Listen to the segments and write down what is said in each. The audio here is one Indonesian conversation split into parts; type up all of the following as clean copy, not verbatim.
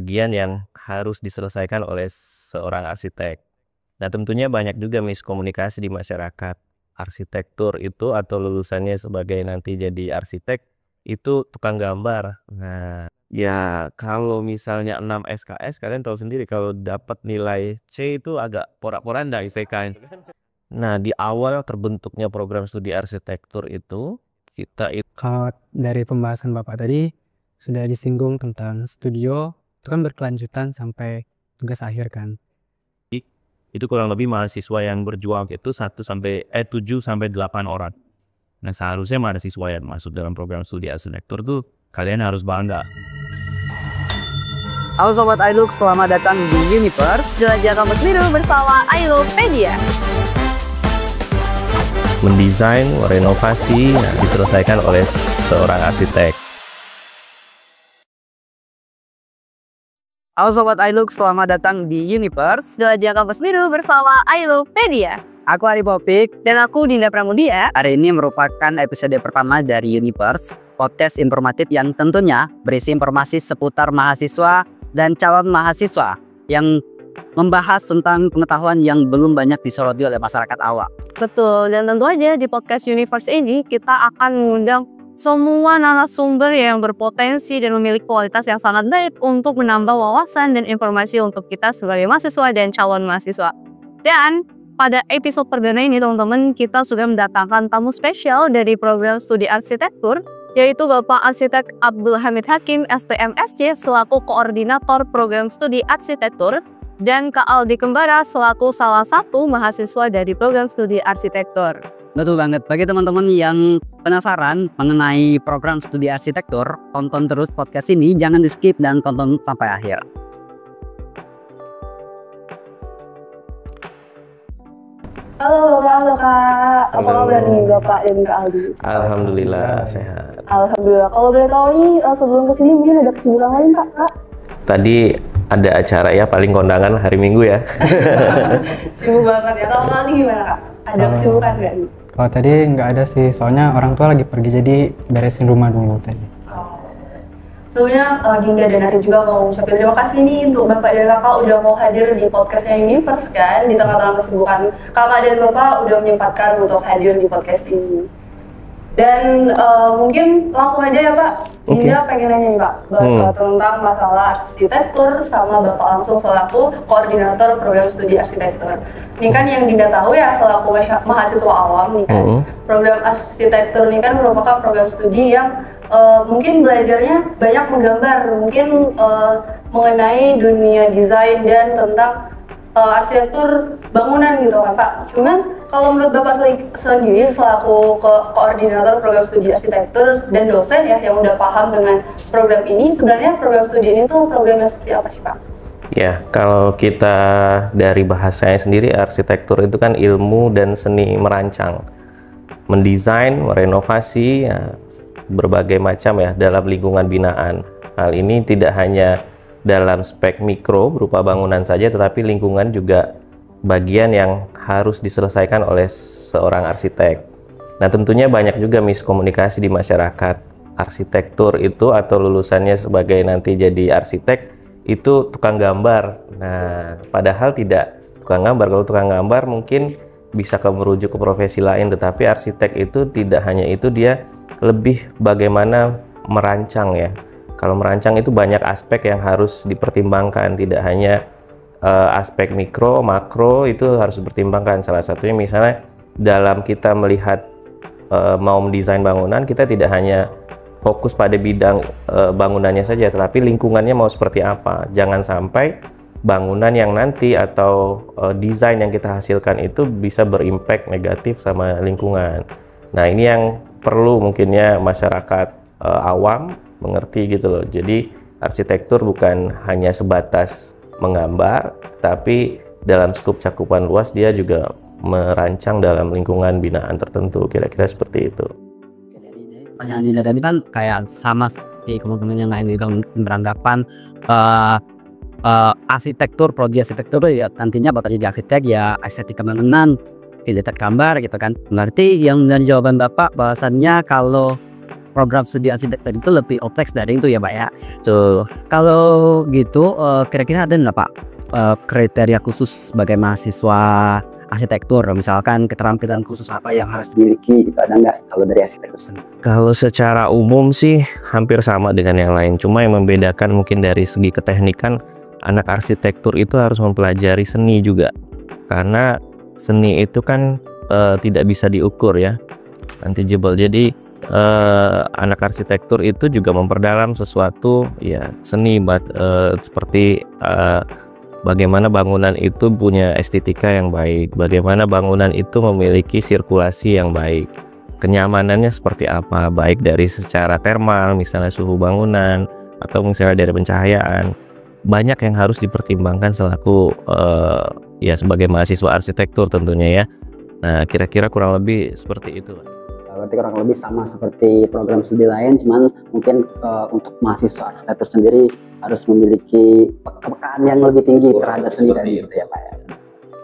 bagian yang harus diselesaikan oleh seorang arsitek. Nah, tentunya banyak juga miskomunikasi di masyarakat. Arsitektur itu atau lulusannya sebagai nanti jadi arsitek itu tukang gambar. Nah, ya kalau misalnya 6 SKS kalian tahu sendiri kalau dapat nilai C itu agak porak-poranda IPK. Nah, di awal terbentuknya program studi arsitektur itu kita Kalau dari pembahasan Bapak tadi sudah disinggung tentang studio, itu kan berkelanjutan sampai tugas akhir kan. itu kurang lebih mahasiswa yang berjuang itu 7 sampai 8 orang. Nah, seharusnya mahasiswa yang masuk dalam program studi arsitektur tuh kalian harus bangga. Halo Sobat iLook, selamat datang di Universe. Jelajah kampus biru bersama iLookpedia. Mendesain, merenovasi, diselesaikan oleh seorang arsitek. Halo Sobat iLook, selamat datang di Universe. Jelajah kampus biru bersama iLookpedia. Aku Ari Popik. Dan aku Dinda Pramudia. Hari ini merupakan episode pertama dari Universe, podcast informatif yang tentunya berisi informasi seputar mahasiswa dan calon mahasiswa yang membahas tentang pengetahuan yang belum banyak disoroti oleh masyarakat awam. Betul, dan tentu aja di podcast Universe ini kita akan mengundang semua narasumber yang berpotensi dan memiliki kualitas yang sangat baik untuk menambah wawasan dan informasi untuk kita sebagai mahasiswa dan calon mahasiswa. Dan pada episode perdana ini teman-teman, kita sudah mendatangkan tamu spesial dari program studi arsitektur, yaitu Bapak Arsitek Abdul Hamid Hakim STMSC selaku koordinator program studi arsitektur, dan Kak Aldi Kembara selaku salah satu mahasiswa dari program studi arsitektur. Betul banget, bagi teman-teman yang penasaran mengenai program studi arsitektur, tonton terus podcast ini, jangan di skip dan tonton sampai akhir. Halo Bapak, halo Kak. Apa kabar nih Bapak dan Kak Aldi? Alhamdulillah sehat. Alhamdulillah. Kalau boleh tahu nih, sebelum kesini mungkin ada kesibukan lain Kak? Tadi ada acara ya, paling kondangan hari Minggu ya. Sibuk banget ya. Kalau Kak Aldi gimana Kak? Ada kesibukan nggak nih? Kalau tadi nggak ada sih, soalnya orang tua lagi pergi jadi beresin rumah dulu tadi. Sebelumnya Dinda dan Ari juga mau ucapin terima kasih nih untuk Bapak dan Kakak udah mau hadir di podcastnya Universe kan, di tengah-tengah kesibukan Kakak dan Bapak udah menyempatkan untuk hadir di podcast ini. Dan mungkin langsung aja ya Pak, Dinda pengen nanya nih Pak tentang masalah arsitektur sama Bapak langsung selaku koordinator program studi arsitektur. Ini kan yang Dinda tahu ya selaku mahasiswa awam nih kan, program arsitektur ini kan merupakan program studi yang mungkin belajarnya banyak menggambar, mungkin mengenai dunia desain dan tentang arsitektur bangunan gitu kan Pak. Cuman kalau menurut Bapak sendiri selaku koordinator program studi arsitektur dan dosen ya yang udah paham dengan program ini, sebenarnya program studi ini tuh programnya seperti apa sih Pak? Ya, kalau kita dari bahasanya sendiri, arsitektur itu kan ilmu dan seni merancang, mendesain, merenovasi, ya, berbagai macam ya dalam lingkungan binaan. Hal ini tidak hanya dalam spek mikro berupa bangunan saja, tetapi lingkungan juga bagian yang harus diselesaikan oleh seorang arsitek. Nah, tentunya banyak juga miskomunikasi di masyarakat. Arsitektur itu atau lulusannya sebagai nanti jadi arsitek itu tukang gambar. Nah, padahal tidak tukang gambar. Kalau tukang gambar mungkin bisa merujuk ke profesi lain, tetapi arsitek itu tidak hanya itu, dia lebih bagaimana merancang ya. Kalau merancang itu banyak aspek yang harus dipertimbangkan, tidak hanya aspek mikro, makro itu harus dipertimbangkan. Salah satunya misalnya dalam kita melihat mau mendesain bangunan, kita tidak hanya fokus pada bidang bangunannya saja, tetapi lingkungannya mau seperti apa. Jangan sampai bangunan yang nanti atau desain yang kita hasilkan itu bisa berimpact negatif sama lingkungan. Nah, ini yang perlu mungkinnya masyarakat awam mengerti gitu loh. Jadi arsitektur bukan hanya sebatas menggambar, tetapi dalam skup cakupan luas dia juga merancang dalam lingkungan binaan tertentu, kira-kira seperti itu. Pertanyaan Dinda tadi kan kayak sama seperti teman-teman yang lain juga beranggapan arsitektur, prodi arsitektur ya nantinya bakal jadi arsitek ya estetika bangunan, tidak gambar gitu kan. Berarti yang dari jawaban Bapak bahwasannya kalau program studi arsitektur itu lebih kompleks dari itu ya Pak ya. So kalau gitu kira-kira ada nggak Pak kriteria khusus sebagai mahasiswa arsitektur, misalkan keterampilan khusus apa yang harus dimiliki, itu ada nggak kalau dari arsitektur sendiri? Kalau secara umum sih hampir sama dengan yang lain, cuma yang membedakan mungkin dari segi keteknikan, anak arsitektur itu harus mempelajari seni juga, karena seni itu kan tidak bisa diukur ya, tangible. Jadi anak arsitektur itu juga memperdalam sesuatu ya seni, seperti bagaimana bangunan itu punya estetika yang baik, bagaimana bangunan itu memiliki sirkulasi yang baik, kenyamanannya seperti apa, baik dari secara termal misalnya suhu bangunan atau misalnya dari pencahayaan. Banyak yang harus dipertimbangkan selaku ya sebagai mahasiswa arsitektur tentunya ya. Nah kira-kira kurang lebih seperti itu. Berarti kurang lebih sama seperti program studi lain, cuman mungkin untuk mahasiswa arsitektur sendiri harus memiliki kepekaan yang lebih tinggi terhadap seni dan gitu ya Pak ya.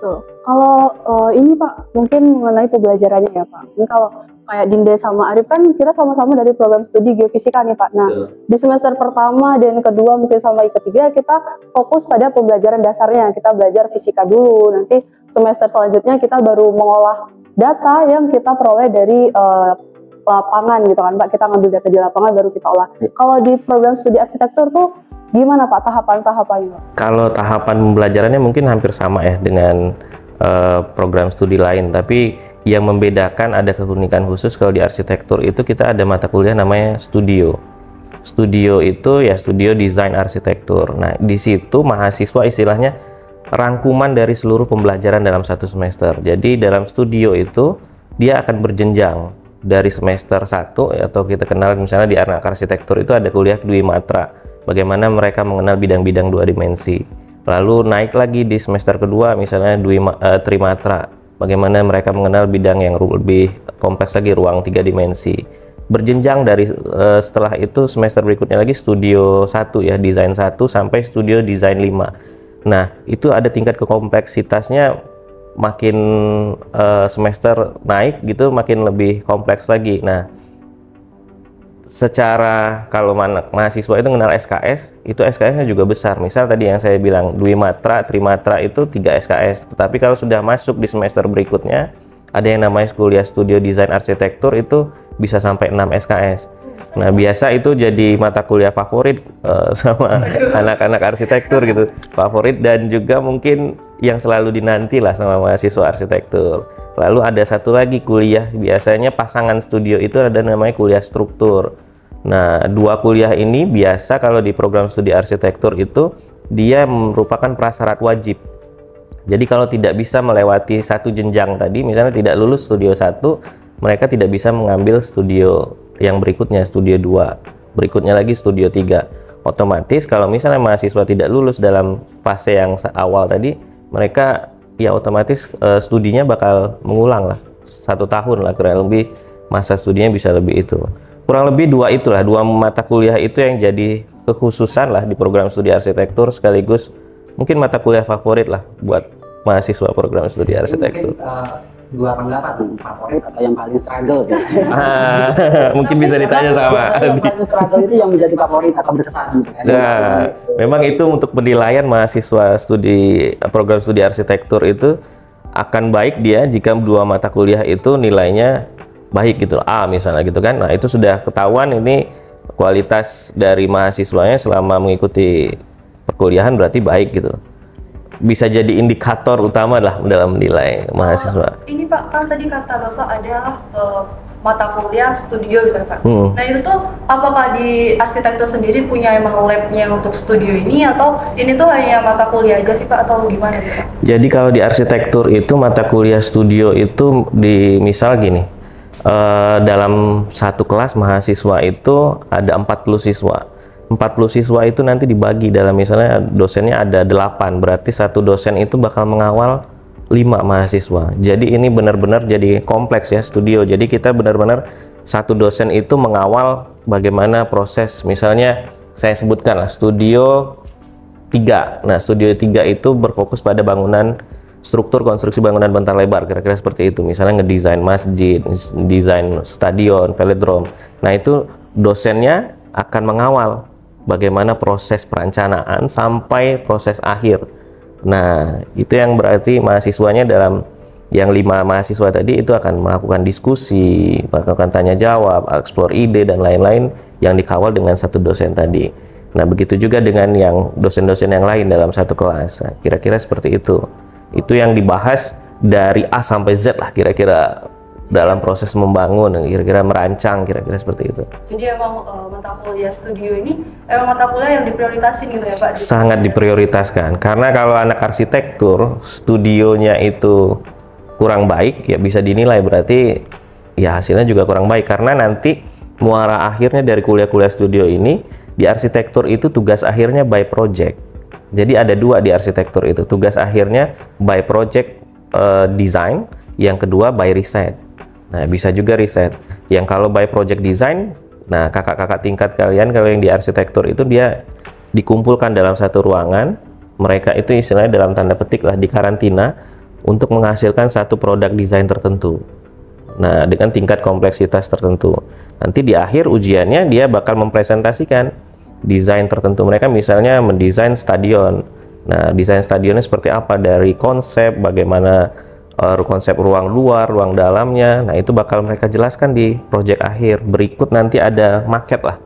Tuh. Kalau ini Pak, mungkin mengenai pembelajarannya ya Pak. Ini kalau kayak Dinda sama Arif kan kita sama-sama dari program studi geofisika nih Pak. Nah, di semester pertama dan kedua mungkin sama ketiga kita fokus pada pembelajaran dasarnya. Kita belajar fisika dulu. Nanti semester selanjutnya kita baru mengolah data yang kita peroleh dari lapangan gitu kan Pak. Kita ngambil data di lapangan baru kita olah. Kalau di program studi arsitektur tuh gimana Pak tahapan-tahapannya? Kalau tahapan pembelajarannya mungkin hampir sama ya dengan program studi lain, tapi yang membedakan ada keunikan khusus. Kalau di arsitektur itu kita ada mata kuliah namanya studio. Studio itu ya studio desain arsitektur. Nah di situ mahasiswa istilahnya rangkuman dari seluruh pembelajaran dalam satu semester. Jadi dalam studio itu dia akan berjenjang dari semester 1 atau kita kenal misalnya di anak arsitektur itu ada kuliah Dwi Matra, bagaimana mereka mengenal bidang-bidang 2 dimensi. Lalu naik lagi di semester kedua misalnya Trimatra, bagaimana mereka mengenal bidang yang lebih kompleks lagi, ruang 3 dimensi. Berjenjang dari setelah itu semester berikutnya lagi studio 1 ya, desain 1 sampai studio desain 5. Nah itu ada tingkat kekompleksitasnya, makin semester naik gitu makin lebih kompleks lagi. Nah secara kalau mahasiswa itu mengenal SKS, itu SKS-nya juga besar. Misal tadi yang saya bilang Dwi Matra, Trimatra itu 3 SKS. Tetapi kalau sudah masuk di semester berikutnya ada yang namanya kuliah studio desain arsitektur, itu bisa sampai 6 SKS. Nah biasa itu jadi mata kuliah favorit sama anak-anak arsitektur gitu, favorit dan juga mungkin yang selalu dinanti lah sama mahasiswa arsitektur. Lalu ada satu lagi kuliah, biasanya pasangan studio itu ada namanya kuliah struktur. Nah 2 kuliah ini biasa kalau di program studi arsitektur itu dia merupakan prasyarat wajib. Jadi kalau tidak bisa melewati satu jenjang tadi, misalnya tidak lulus studio 1, mereka tidak bisa mengambil studio yang berikutnya, studio 2, berikutnya lagi studio 3. Otomatis kalau misalnya mahasiswa tidak lulus dalam fase yang awal tadi, mereka ya otomatis studinya bakal mengulang lah 1 tahun lah, kurang lebih masa studinya bisa lebih itu. Kurang lebih 2 itulah, 2 mata kuliah itu yang jadi kekhususan lah di program studi arsitektur, sekaligus mungkin mata kuliah favorit lah buat mahasiswa program studi arsitektur. Mungkin, 2 tanggapan favorit atau yang paling struggle gitu. Mungkin bisa ditanya sama yang paling struggle itu yang menjadi favorit atau berkesan gitu kan. Nah, memang itu untuk penilaian mahasiswa studi program studi arsitektur itu akan baik dia jika 2 mata kuliah itu nilainya baik gitu, A misalnya gitu kan. Nah itu sudah ketahuan ini kualitas dari mahasiswanya selama mengikuti perkuliahan berarti baik gitu. Bisa jadi indikator utama lah dalam menilai mahasiswa. Ini Pak, kan tadi kata Bapak ada mata kuliah studio gitu Pak. Nah itu tuh apakah di arsitektur sendiri punya emang labnya untuk studio ini, atau ini tuh hanya mata kuliah aja sih Pak, atau gimana gitu Pak? Jadi kalau di arsitektur itu mata kuliah studio itu di misal gini, dalam satu kelas mahasiswa itu ada 40 siswa. 40 siswa itu nanti dibagi dalam misalnya dosennya ada 8, berarti satu dosen itu bakal mengawal 5 mahasiswa. Jadi ini benar-benar jadi kompleks ya studio. Jadi kita benar-benar satu dosen itu mengawal bagaimana proses, misalnya saya sebutkan lah studio 3. Nah studio 3 itu berfokus pada bangunan, struktur konstruksi bangunan bentar lebar, kira-kira seperti itu. Misalnya ngedesain masjid, desain stadion, velodrome. Nah itu dosennya akan mengawal bagaimana proses perencanaan sampai proses akhir. Nah, itu yang berarti mahasiswanya dalam yang 5 mahasiswa tadi itu akan melakukan diskusi, melakukan tanya jawab, eksplor ide dan lain-lain yang dikawal dengan satu dosen tadi. Nah, begitu juga dengan yang dosen-dosen yang lain dalam satu kelas. Nah, kira-kira seperti itu. Itu yang dibahas dari A sampai Z lah kira-kira dalam proses membangun, kira-kira merancang, kira-kira seperti itu. Jadi emang mata kuliah studio ini emang mata kuliah yang diprioritasin gitu ya Pak? Sangat diprioritaskan, karena kalau anak arsitektur studionya itu kurang baik, ya bisa dinilai berarti ya hasilnya juga kurang baik, karena nanti muara akhirnya dari kuliah-kuliah studio ini di arsitektur itu tugas akhirnya by project. Jadi ada 2 di arsitektur itu, tugas akhirnya by project design, yang kedua by riset. Nah, bisa juga riset. Yang kalau by project design, nah kakak-kakak tingkat kalian kalau yang di arsitektur itu dia dikumpulkan dalam satu ruangan, mereka itu istilahnya dalam tanda petik lah dikarantina untuk menghasilkan satu produk desain tertentu. Nah, dengan tingkat kompleksitas tertentu. Nanti di akhir ujiannya dia bakal mempresentasikan desain tertentu. Mereka misalnya mendesain stadion. Nah, desain stadionnya seperti apa, dari konsep, bagaimana konsep ruang luar, ruang dalamnya. Nah, itu bakal mereka jelaskan di proyek akhir. Berikut nanti ada maket lah.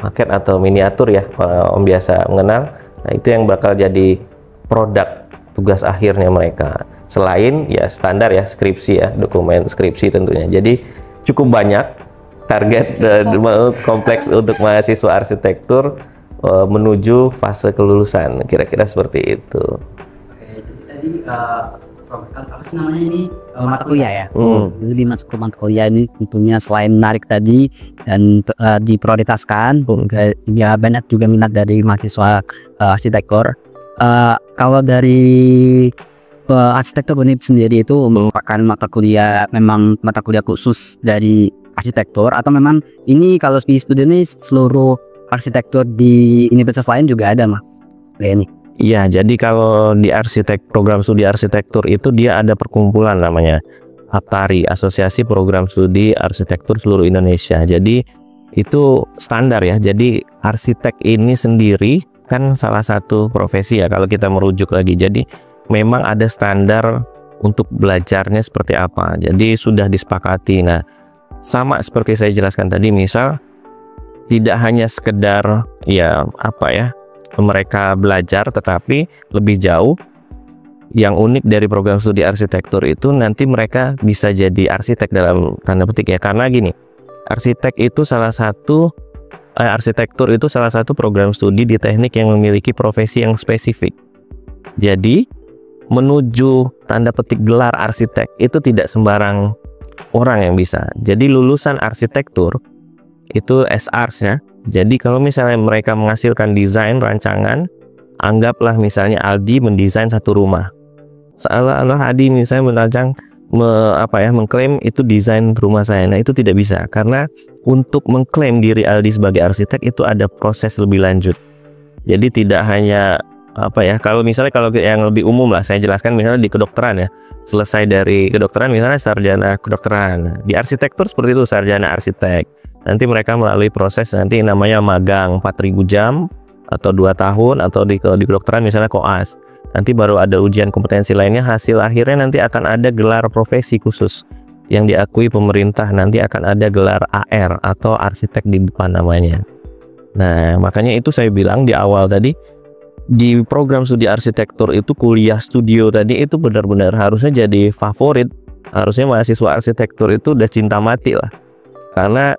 Maket atau miniatur ya, Om biasa mengenal. Nah, itu yang bakal jadi produk tugas akhirnya mereka. Selain ya standar ya skripsi ya, dokumen skripsi tentunya. Jadi cukup banyak target kompleks untuk mahasiswa arsitektur menuju fase kelulusan, kira-kira seperti itu. Oke, jadi tadi apa sih namanya ini mata kuliah ya? Jadi masuk ke mata kuliah ini tentunya selain menarik tadi dan diprioritaskan, ya banyak juga minat dari mahasiswa arsitektur. Kalau dari arsitektur UNIP sendiri itu merupakan mata kuliah, memang mata kuliah khusus dari arsitektur, atau memang ini kalau di studi ini seluruh arsitektur di universitas lain juga ada mah? Ini. Iya, jadi kalau di program studi arsitektur itu dia ada perkumpulan namanya APTARI, Asosiasi Program Studi Arsitektur Seluruh Indonesia. Jadi itu standar ya. Jadi arsitek ini sendiri kan salah satu profesi ya kalau kita merujuk lagi. Jadi memang ada standar untuk belajarnya seperti apa. Jadi sudah disepakati. Nah, sama seperti saya jelaskan tadi, misal tidak hanya sekedar ya apa ya mereka belajar, tetapi lebih jauh. Yang unik dari program studi arsitektur itu nanti mereka bisa jadi arsitek dalam tanda petik ya, karena gini, arsitektur itu salah satu program studi di teknik yang memiliki profesi yang spesifik. Jadi menuju tanda petik gelar arsitek itu tidak sembarang orang yang bisa. Jadi lulusan arsitektur itu SARS-nya. Jadi kalau misalnya mereka menghasilkan desain rancangan, anggaplah misalnya Aldi mendesain satu rumah. Seolah-olah Aldi misalnya merancang mengklaim itu desain rumah saya. Nah, itu tidak bisa, karena untuk mengklaim diri Aldi sebagai arsitek itu ada proses lebih lanjut. Jadi tidak hanya kalau yang lebih umum lah saya jelaskan, misalnya di kedokteran ya, selesai dari kedokteran misalnya sarjana kedokteran. Di arsitektur seperti itu, sarjana arsitek. Nanti mereka melalui proses nanti namanya magang 4.000 jam atau 2 tahun, atau di kedokteran misalnya koas. Nanti baru ada ujian kompetensi lainnya, hasil akhirnya nanti akan ada gelar profesi khusus yang diakui pemerintah. Nanti akan ada gelar AR atau arsitek di depan namanya. Nah, makanya itu saya bilang di awal tadi, di program studi arsitektur itu kuliah studio tadi itu benar-benar harusnya jadi favorit. Harusnya mahasiswa arsitektur itu udah cinta mati lah. Karena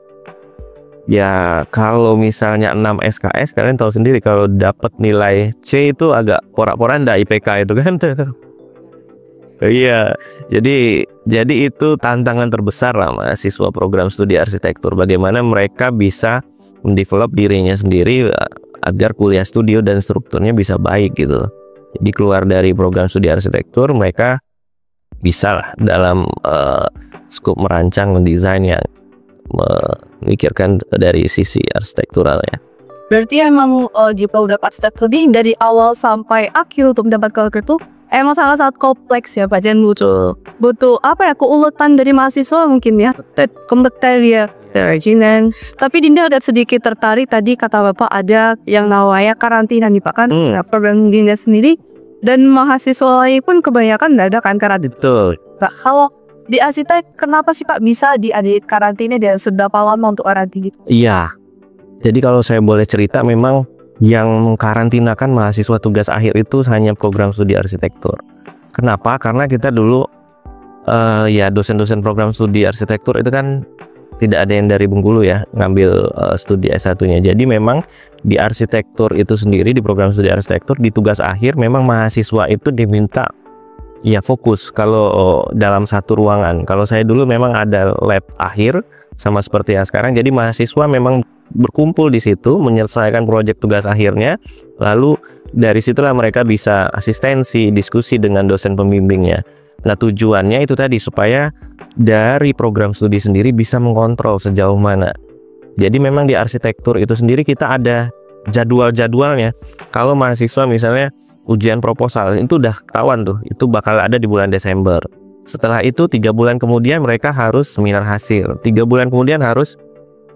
ya kalau misalnya 6 SKS, kalian tahu sendiri kalau dapat nilai C itu agak porak-poranda IPK itu kan. Iya, jadi itu tantangan terbesar lah mahasiswa program studi arsitektur. Bagaimana mereka bisa mendevelop dirinya sendiri agar kuliah studio dan strukturnya bisa baik gitu. Jadi keluar dari program studi arsitektur, mereka bisa lah dalam skop merancang, mendesain yang memikirkan dari sisi arsitektural ya. Berarti emang di produk arsitektur ini dari awal sampai akhir untuk mendapatkan itu emang sangat kompleks ya Pak Jen. Butuh keuletan dari mahasiswa mungkin ya, kompeten ya. kerajinan. Tapi Dinda ada sedikit tertarik tadi kata Bapak ada yang namanya karantina nih Pak kan. Nah, program Dinda sendiri dan mahasiswa pun kebanyakan nggak ada kan karantina. Betul. Pak, kalau di arsitek kenapa sih Pak bisa diadain karantina dan seberapa lama untuk karantina? Iya. Jadi kalau saya boleh cerita, memang yang mengkarantinakan mahasiswa tugas akhir itu hanya program studi arsitektur. Kenapa? Karena kita dulu ya dosen-dosen program studi arsitektur itu kan tidak ada yang dari Bengkulu ya ngambil studi S1-nya. Jadi memang di arsitektur itu sendiri, di program studi arsitektur di tugas akhir memang mahasiswa itu diminta ya fokus kalau dalam satu ruangan. Kalau saya dulu memang ada lab akhir sama seperti yang sekarang. Jadi mahasiswa memang berkumpul di situ menyelesaikan proyek tugas akhirnya, lalu dari situlah mereka bisa asistensi, diskusi dengan dosen pembimbingnya. Nah, tujuannya itu tadi supaya dari program studi sendiri bisa mengontrol sejauh mana. Jadi memang di arsitektur itu sendiri kita ada jadwal-jadwalnya. Kalau mahasiswa misalnya ujian proposal itu udah ketahuan tuh, itu bakal ada di bulan Desember. Setelah itu 3 bulan kemudian mereka harus seminar hasil, 3 bulan kemudian harus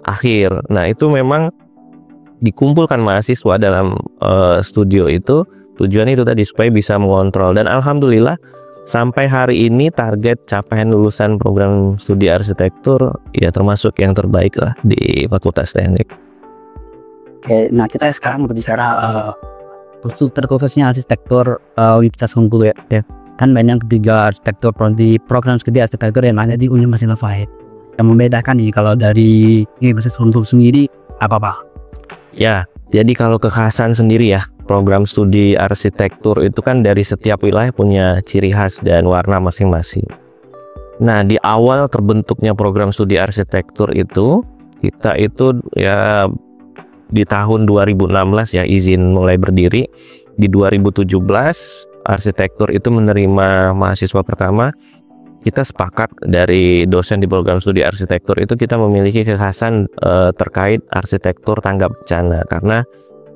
akhir. Nah, itu memang dikumpulkan mahasiswa dalam studio itu, tujuannya itu tadi supaya bisa mengontrol. Dan alhamdulillah sampai hari ini target capaian lulusan program studi arsitektur ya termasuk yang terbaik lah di Fakultas Teknik. Oke, nah kita sekarang berbicara terkhususnya arsitektur Universitas Bengkulu ya. Kan banyak juga arsitektur di program studi arsitektur yang ada di Universitas Lafayette. Yang membedakan nih kalau dari Universitas Bengkulu sendiri apa Pak? Ya, jadi kalau kekhasan sendiri ya, program studi arsitektur itu kan dari setiap wilayah punya ciri khas dan warna masing-masing. Nah, di awal terbentuknya program studi arsitektur itu, kita itu ya di tahun 2016 ya izin mulai berdiri. Di 2017 arsitektur itu menerima mahasiswa pertama. Kita sepakat dari dosen di program studi arsitektur itu kita memiliki kekhasan terkait arsitektur tanggap bencana, karena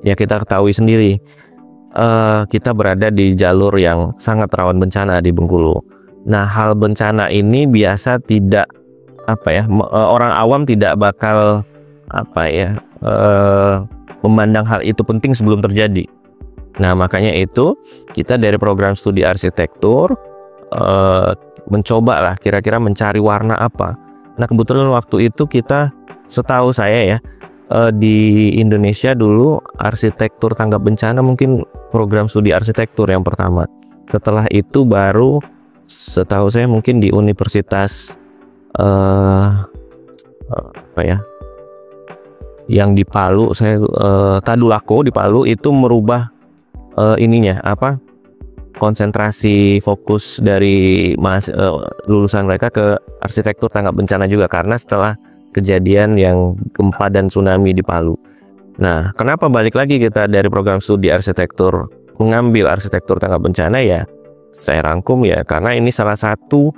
ya kita ketahui sendiri kita berada di jalur yang sangat rawan bencana di Bengkulu. Nah, hal bencana ini biasa tidak orang awam tidak bakal memandang hal itu penting sebelum terjadi. Nah, makanya itu kita dari program studi arsitektur mencoba lah kira-kira mencari warna apa. Nah, kebetulan waktu itu kita, setahu saya ya, di Indonesia dulu arsitektur tanggap bencana mungkin program studi arsitektur yang pertama. Setelah itu baru setahu saya mungkin di Universitas yang di Palu, Tadulako di Palu itu merubah konsentrasi fokus dari lulusan mereka ke arsitektur tanggap bencana juga, karena setelah kejadian yang gempa dan tsunami di Palu. Nah, kenapa balik lagi kita dari program studi arsitektur mengambil arsitektur tanggap bencana ya? Saya rangkum ya, karena ini salah satu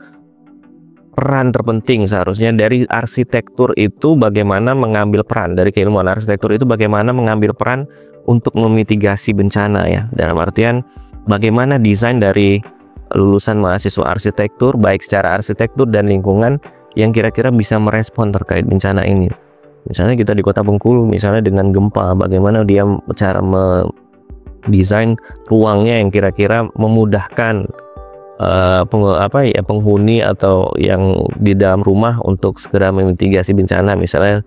peran terpenting seharusnya dari arsitektur itu, bagaimana mengambil peran dari keilmuan arsitektur itu, bagaimana mengambil peran untuk memitigasi bencana ya. Dalam artian bagaimana desain dari lulusan mahasiswa arsitektur baik secara arsitektur dan lingkungan yang kira-kira bisa merespon terkait bencana ini. Misalnya kita di Kota Bengkulu misalnya dengan gempa, bagaimana dia cara mendesain ruangnya yang kira-kira memudahkan penghuni atau yang di dalam rumah untuk segera memitigasi bencana, misalnya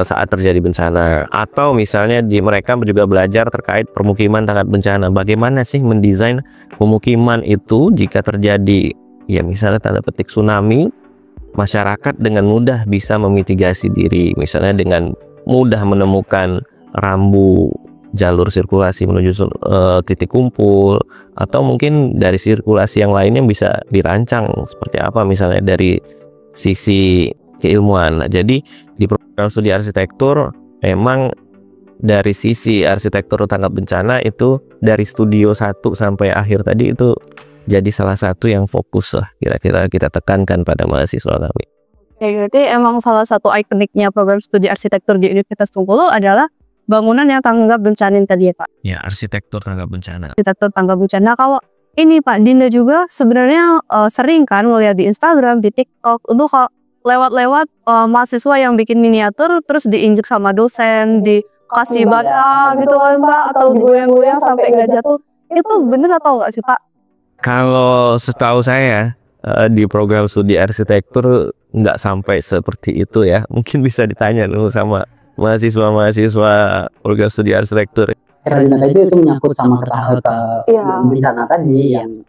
saat terjadi bencana. Atau misalnya mereka juga belajar terkait permukiman tanggap bencana, bagaimana sih mendesain pemukiman itu jika terjadi ya misalnya tanda petik tsunami, masyarakat dengan mudah bisa memitigasi diri, misalnya dengan mudah menemukan rambu jalur sirkulasi menuju titik kumpul, atau mungkin dari sirkulasi yang lainnya bisa dirancang seperti apa misalnya dari sisi keilmuan. Nah, jadi di program studi arsitektur memang dari sisi arsitektur tanggap bencana itu dari studio 1 sampai akhir tadi itu jadi salah satu yang fokus lah kira-kira kita tekankan pada mahasiswa kami. Ya, berarti emang salah satu ikoniknya program studi arsitektur di Universitas Bengkulu adalah bangunan yang tanggap bencana tadi ya Pak? Ya, arsitektur tanggap bencana. Arsitektur tanggap bencana. Kalau ini Pak Dinda juga sebenarnya sering kan ngeliat di Instagram, di TikTok, untuk lewat-lewat mahasiswa yang bikin miniatur terus diinjek sama dosen, dikasih bata gitu kan Pak, atau digoyang-goyang sampai nggak jatuh. Itu bener atau nggak sih Pak? Kalau setahu saya di program studi arsitektur nggak sampai seperti itu ya. Mungkin bisa ditanya dulu sama mahasiswa program studi arsitektur. Kerajinan tadi itu menyangkut sama bencana tadi yang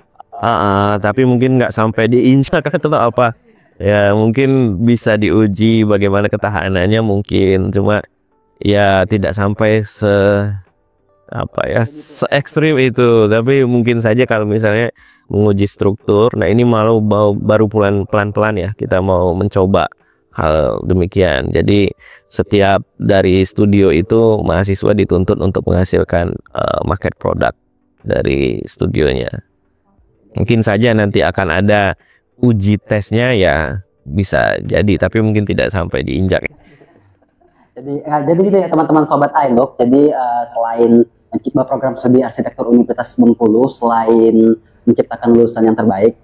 Tapi mungkin nggak sampai diinjak atau apa. Ya mungkin bisa diuji bagaimana ketahanannya mungkin. Cuma ya tidak sampai se ekstrim itu. Tapi mungkin saja kalau misalnya menguji struktur. Nah ini baru pelan-pelan ya kita mau mencoba hal demikian. Jadi setiap dari studio itu mahasiswa dituntut untuk menghasilkan market product dari studionya. Mungkin saja nanti akan ada uji tesnya ya bisa jadi, tapi mungkin tidak sampai diinjak. Jadi gitu ya teman-teman sobat iLog. Jadi selain menciptakan program studi arsitektur Universitas Bengkulu, selain menciptakan lulusan yang terbaik,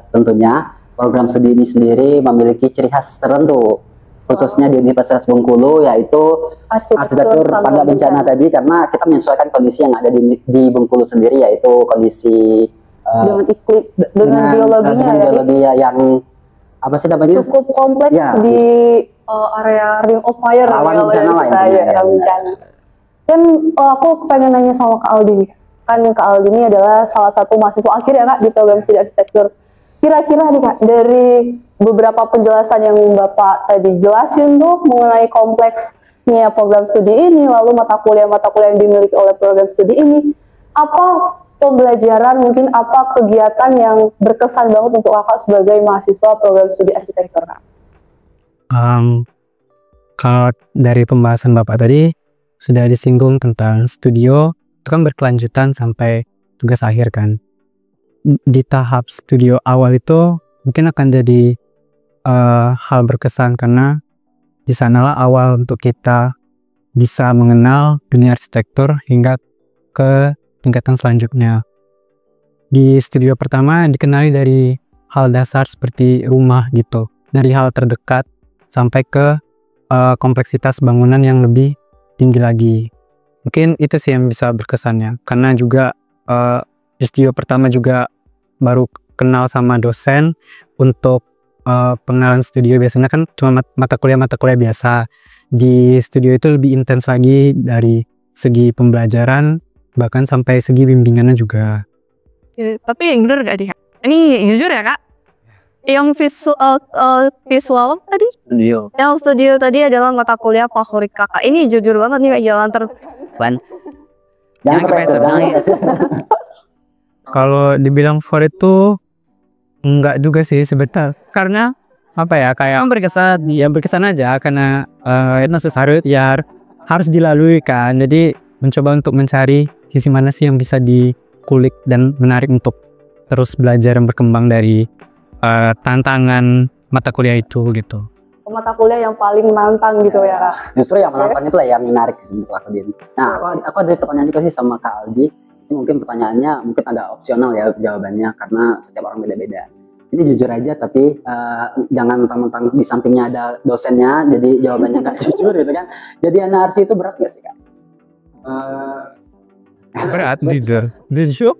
tentunya program studi ini sendiri memiliki ciri khas tertentu, khususnya di Universitas Bengkulu, yaitu arsitektur tangga bencana tadi, karena kita menyesuaikan kondisi yang ada di Bengkulu sendiri, yaitu kondisi dengan iklim, dengan geologi yang apa sih namanya? Cukup kompleks ya, di area Ring of Fire, rawan bencana lah ya. Kan aku pengen nanya sama Kak Aldi nih. Kan Kak Aldi ini adalah salah satu mahasiswa akhir ya Kak di program studi arsitektur. Kira-kira nih Kak, dari beberapa penjelasan yang Bapak tadi jelasin tuh mengenai kompleksnya program studi ini, lalu mata kuliah yang dimiliki oleh program studi ini, apa pembelajaran, mungkin apa kegiatan yang berkesan banget untuk Kakak sebagai mahasiswa program studi arsitektur Kak? Kalau dari pembahasan Bapak tadi sudah disinggung tentang studio, itu kan berkelanjutan sampai tugas akhir kan. Di tahap studio awal itu mungkin akan jadi hal berkesan karena di sanalah awal untuk kita bisa mengenal dunia arsitektur hingga ke tingkatan selanjutnya. Di studio pertama dikenali dari hal dasar seperti rumah gitu, dari hal terdekat sampai ke kompleksitas bangunan yang lebih tinggi lagi. Mungkin itu sih yang bisa berkesannya, karena juga di studio pertama juga baru kenal sama dosen. Untuk pengenalan studio biasanya kan cuma mata kuliah biasa. Di studio itu lebih intens lagi dari segi pembelajaran, bahkan sampai segi bimbingannya juga. Tapi yang bener gak dia? Ini jujur ya Kak? Yang visual tadi? Studio. Yang studio tadi adalah mata kuliah favorit Kakak. Ini jujur banget nih jalan Jangan kepeser. Kalau dibilang favorit tuh enggak juga sih sebentar. Karena apa ya, kayak berkesan aja karena harus dilalui kan. Jadi mencoba untuk mencari sisi mana sih yang bisa dikulik dan menarik untuk terus belajar dan berkembang dari tantangan mata kuliah itu gitu. Mata kuliah yang paling menantang gitu ya Kak? Justru yang menantang itu lah yang menarik untuk aku dia. Nah, aku ada pertanyaan juga sih sama Kak Aldi. Ini mungkin pertanyaannya mungkin agak opsional ya jawabannya karena setiap orang beda-beda. Ini jujur aja tapi jangan mentang-mentang di sampingnya ada dosennya jadi jawabannya nggak jujur gitu kan. Jadi anak arsi itu berat nggak sih Kak? Berat jujur.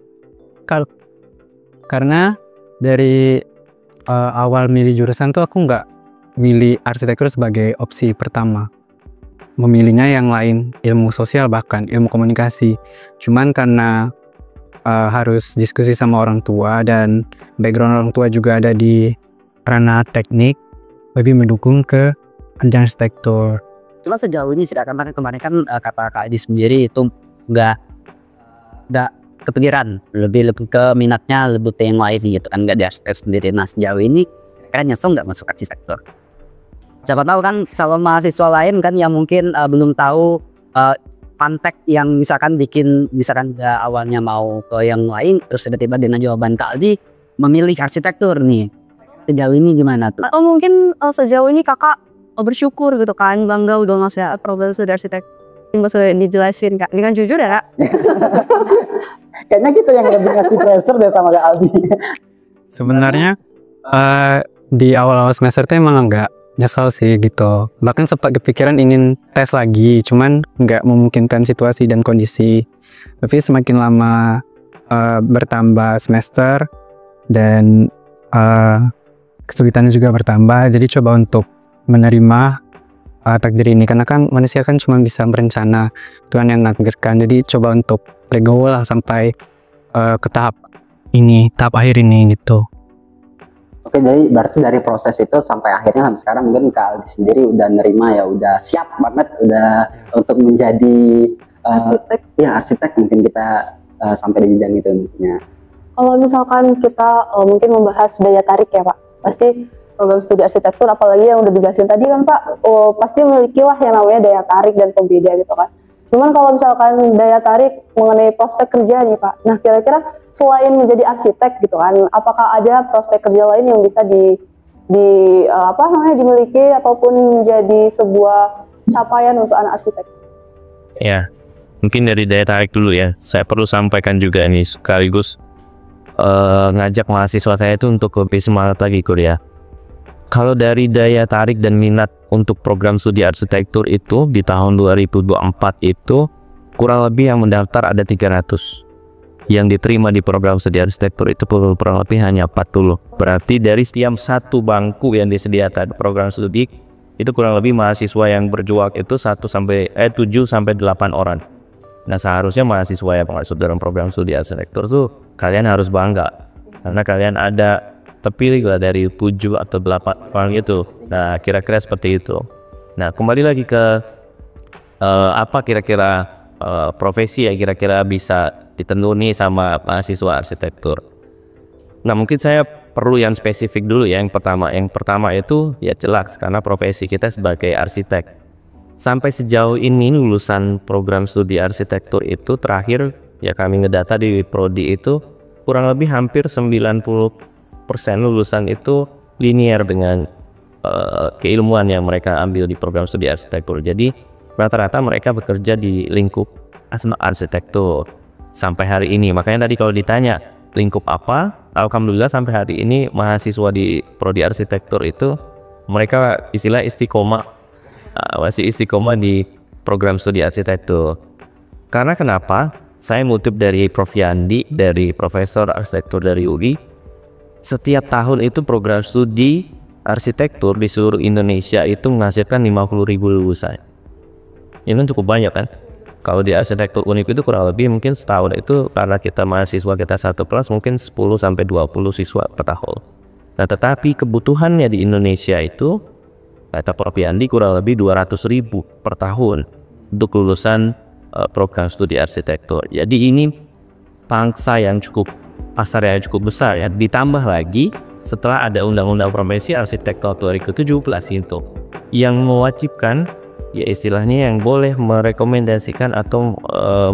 Karena dari awal milih jurusan tuh aku nggak milih arsitektur sebagai opsi pertama. Memilihnya yang lain, ilmu sosial bahkan ilmu komunikasi. Cuman karena harus diskusi sama orang tua dan background orang tua juga ada di ranah teknik, lebih mendukung ke arsitektur. Cuma sejauh ini sih kemarin kan kata Kak Adi sendiri itu nggak kepikiran, lebih ke minatnya lebih ke yang lain gitu kan, nggak di arsitektur sendiri. Nah sejauh ini kira nyesel nggak masuk arsitektur? Siapa tahu kan calon mahasiswa lain kan yang mungkin belum tahu pantek yang misalkan dia awalnya mau ke yang lain terus tiba-tiba dengan jawaban Kak Aldi memilih arsitektur nih. Sejauh ini gimana tuh? Atau mungkin sejauh ini Kakak bersyukur gitu kan, bangga udah ngasih program studi arsitektur. Maksudnya dijelasin Kak, ini kan jujur ya Kak? Kayaknya kita yang lebih ngasih pressure deh sama Kak Aldi. Sebenarnya di awal-awal semester tuh emang agak nyesel sih gitu. Bahkan sempat kepikiran ingin tes lagi, cuman nggak memungkinkan situasi dan kondisi. Tapi semakin lama bertambah semester dan kesulitannya juga bertambah, jadi coba untuk menerima takdir ini, karena kan manusia kan cuma bisa berencana, Tuhan yang menakdirkan. Jadi coba untuk legowo lah sampai ke tahap akhir ini gitu. Oke, jadi berarti dari proses itu sampai akhirnya sampai sekarang mungkin Kak Aldi sendiri udah nerima ya, udah siap banget udah untuk menjadi arsitek mungkin kita sampai di jenjang itu nantinya. Kalau misalkan kita mungkin membahas daya tarik ya Pak, pasti program studi arsitektur apalagi yang udah dijelasin tadi kan Pak, pasti memiliki lah yang namanya daya tarik dan pembeda gitu kan. Cuman kalau misalkan daya tarik mengenai prospek kerja nih Pak, nah kira-kira selain menjadi arsitek gitu kan, apakah ada prospek kerja lain yang bisa dimiliki ataupun menjadi sebuah capaian untuk anak arsitek? Ya, mungkin dari daya tarik dulu ya. Saya perlu sampaikan juga nih sekaligus ngajak mahasiswa saya itu untuk lebih semangat lagi kuliah. Kalau dari daya tarik dan minat untuk program studi arsitektur itu di tahun 2024 itu kurang lebih yang mendaftar ada 300. Yang diterima di program studi arsitektur itu kurang lebih hanya 40. Berarti dari setiap satu bangku yang disediakan program studi itu kurang lebih mahasiswa yang berjuang itu 7 sampai 8 orang. Nah, seharusnya mahasiswa yang masuk dalam program studi arsitektur tuh kalian harus bangga karena kalian ada terpilih lah dari 7 atau 8 orang itu. Nah, kira-kira seperti itu. Nah, kembali lagi ke apa kira-kira profesi yang kira-kira bisa ditenuni sama mahasiswa arsitektur. Nah, mungkin saya perlu yang spesifik dulu ya. Yang pertama itu ya jelas karena profesi kita sebagai arsitek. Sampai sejauh ini lulusan program studi arsitektur itu terakhir ya kami ngedata di prodi itu kurang lebih hampir 90% lulusan itu linear dengan keilmuan yang mereka ambil di program studi arsitektur. Jadi rata-rata mereka bekerja di lingkup arsitektur sampai hari ini. Makanya tadi kalau ditanya lingkup apa, alhamdulillah sampai hari ini mahasiswa di prodi arsitektur itu mereka istilah istiqomah, masih istiqomah di program studi arsitektur. Karena kenapa? Saya ngutip dari Prof. Yandi, dari Profesor Arsitektur dari UI. Setiap tahun itu program studi arsitektur di seluruh Indonesia itu menghasilkan 50.000 lulusan. Ini cukup banyak kan? Kalau di arsitektur UNIP itu kurang lebih mungkin setahun itu karena kita mahasiswa kita satu kelas mungkin 10 sampai 20 siswa per tahun. Nah, tetapi kebutuhannya di Indonesia itu kata Prof. Yandi kurang lebih 200.000 per tahun untuk lulusan program studi arsitektur. Jadi ini pangsa yang pasar yang cukup besar ya. Ditambah lagi setelah ada Undang-Undang Profesi Arsitek tahun 2017 itu yang mewajibkan ya istilahnya yang boleh merekomendasikan atau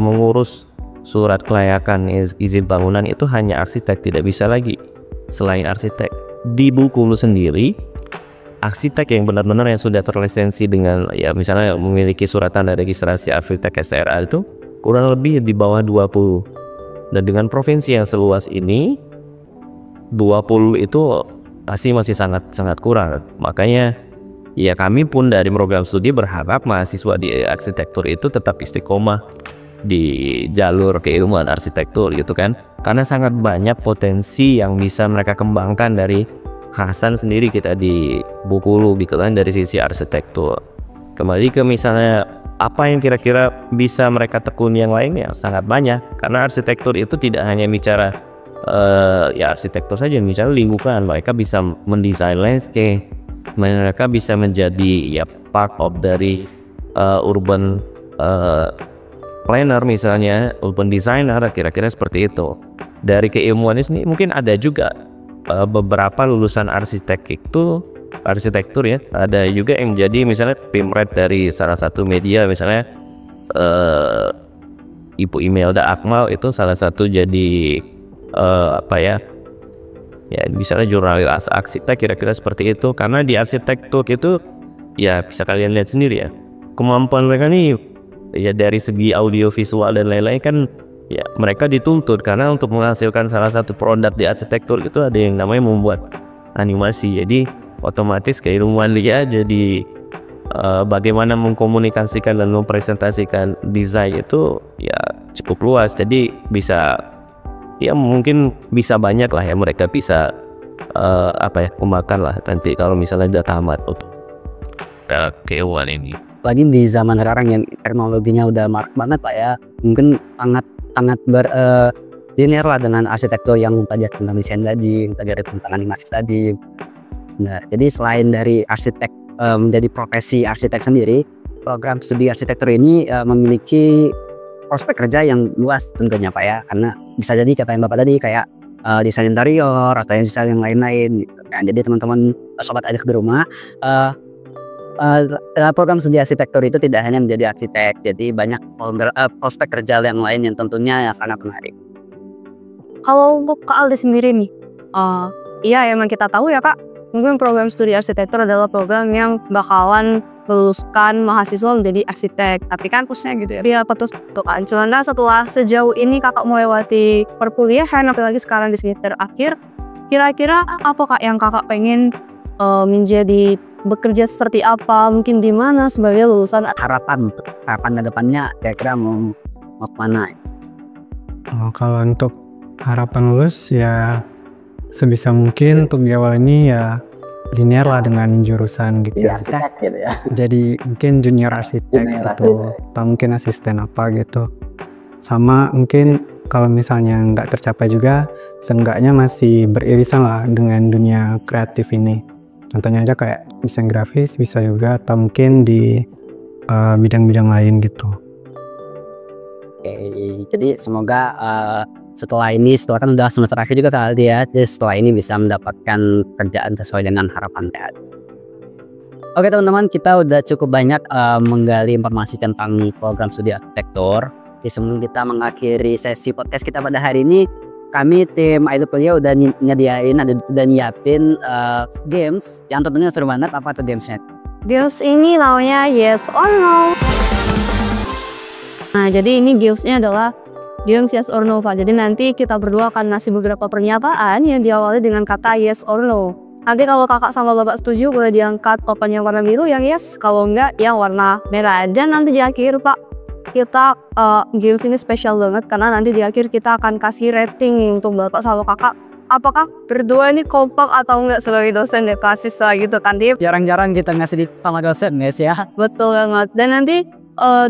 mengurus surat kelayakan izin bangunan itu hanya arsitek, tidak bisa lagi selain arsitek. Di Bengkulu sendiri arsitek yang benar-benar yang sudah terlisensi dengan ya misalnya memiliki suratan dari registrasi arsitek SRA itu kurang lebih di bawah 20. Dan dengan provinsi yang seluas ini 20 itu masih sangat kurang. Makanya ya kami pun dari program studi berharap mahasiswa di arsitektur itu tetap istiqomah di jalur keilmuan arsitektur gitu kan. Karena sangat banyak potensi yang bisa mereka kembangkan dari khasan sendiri kita di Bengkulu gitu kan dari sisi arsitektur. Kembali ke misalnya apa yang kira-kira bisa mereka tekuni yang lainnya sangat banyak karena arsitektur itu tidak hanya bicara ya arsitektur saja, misalnya lingkungan mereka bisa mendesain landscape, mereka bisa menjadi ya part of dari urban planner misalnya, urban designer, kira-kira seperti itu. Dari keilmuan ini mungkin ada juga beberapa lulusan arsitektur ya, ada juga yang jadi misalnya pimret dari salah satu media misalnya Ibu Imelda Akmal itu salah satu jadi apa ya misalnya jurnalis arsitek, kira-kira seperti itu. Karena di arsitektur itu ya bisa kalian lihat sendiri ya kemampuan mereka nih ya dari segi audio visual dan lain-lain kan ya mereka dituntut karena untuk menghasilkan salah satu produk di arsitektur itu ada yang namanya membuat animasi. Jadi otomatis keilmuan dia jadi bagaimana mengkomunikasikan dan mempresentasikan desain itu ya cukup luas. Jadi bisa ya mungkin bisa banyak lah ya, mereka bisa memakan lah nanti kalau misalnya udah tamat untuk keilmuan ini. Lagi di zaman sekarang yang teknologinya udah marak banget Pak ya, mungkin sangat linear lah dengan arsitektur yang tadi tentang desain tadi, tadi tentang animasi tadi. Nah, jadi selain dari arsitek menjadi profesi arsitek sendiri, program studi arsitektur ini memiliki prospek kerja yang luas tentunya Pak ya, karena bisa jadi kata yang Bapak tadi kayak desain interior atau desain yang lain-lain gitu kan. Jadi teman-teman sobat adik di rumah, program studi arsitektur itu tidak hanya menjadi arsitek, jadi banyak prospek kerja yang lain yang tentunya sangat menarik. Kalau untuk Kak Aldi sendiri nih, iya emang kita tahu ya Kak, mungkin program studi arsitektur adalah program yang bakalan meluluskan mahasiswa menjadi arsitek, tapi kampusnya gitu ya. Iya, betul kan. Cuman setelah sejauh ini Kakak melewati perkuliahan, apalagi sekarang di semester akhir, kira-kira apa Kak yang Kakak pengen menjadi bekerja seperti apa, mungkin di mana sebagai lulusan? Harapan ke depannya kira-kira mau kemana? Kalau untuk harapan lulus ya sebisa mungkin untuk di awal ini ya linear lah dengan jurusan gitu ya. Gitu ya. Jadi mungkin junior arsitek gitu, atau mungkin asisten apa gitu. Sama mungkin kalau misalnya nggak tercapai juga, seenggaknya masih beririsan lah dengan dunia kreatif ini. Contohnya aja kayak desain grafis bisa juga, atau mungkin di bidang-bidang lain gitu. Oke, jadi semoga setelah kan udah semester akhir juga Kak Aldi ya, jadi setelah ini bisa mendapatkan kerjaan sesuai dengan harapannya. Oke teman-teman, kita udah cukup banyak menggali informasi tentang program studi arsitektur. Jadi sebelum kita mengakhiri sesi podcast kita pada hari ini, kami tim IDPLIA udah nyiapin games yang tentunya seru banget. Apa tuh gamesnya? Games ini namanya Yes or No. Nah, jadi ini gamesnya adalah games Yes or No, Pak. Jadi nanti kita berdua akan ngasih beberapa pernyataan yang diawali dengan kata Yes or No. Nanti kalau kakak sama bapak setuju, boleh diangkat token yang warna biru yang yes, kalau enggak yang warna merah. Dan nanti di akhir Pak, kita games ini spesial banget karena nanti di akhir kita akan kasih rating untuk bapak sama kakak. Apakah berdua ini kompak atau enggak sebagai dosen dan mahasiswa gitu kan, Dip? Jarang-jarang kita ngasih sama dosen guys ya. Betul banget. Dan nanti